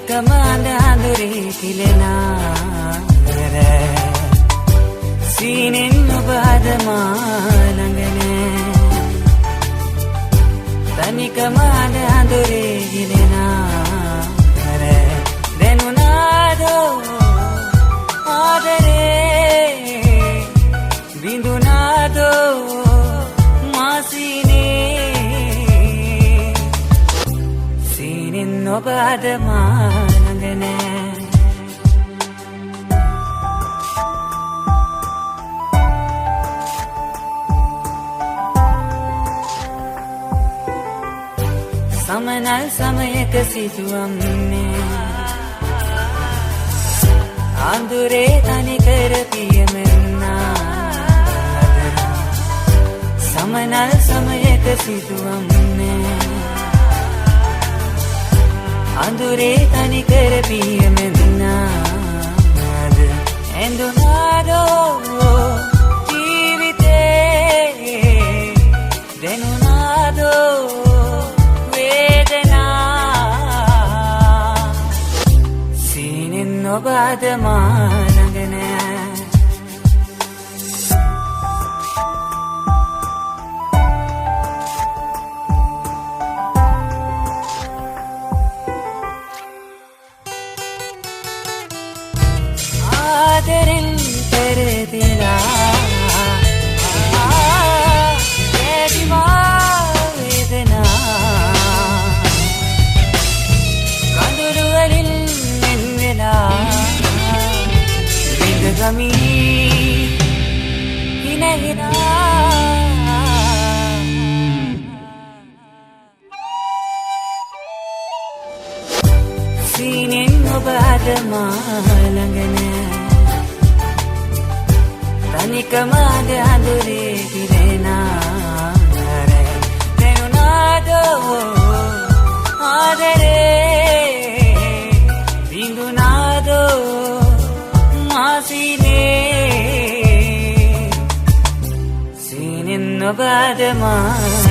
තනිකම අඳුරේ කිලෙනා සීනෙන් ඔබ අද මා ළඟ නෑ තනිකම අඳුරේ කිලෙනා දැනුණාදෝ ආදරේ විඳුණාදෝ ඔබ අද මා ළඟ නෑ සමනල් සමයක සිදුවන්නේ අඳුරේ තනිකර පියමෙන්නා සමනල් සමයක සිදුවන්නේ අඳුරේ තනිකර පියමෙන්නාද ඇඳුනාදෝ ජීවිතේ දැනුනාදෝ වේදනා සීනෙන් ඔබ අද මා ළඟ නෑ ආදරෙන් පෙරදිලා ඇතිවා වේදනා කඳුළු වලින් මෙන් වෙලා විඳගමි හිනහිනා සීනෙන් ඔබ අද මා ළඟ නෑ තනිකම අඳුරේ කිලෙනා දැනුණාදෝ ආදරේ විඳුණාදෝ මාසිනේ සීනෙන් ඔබ අද මා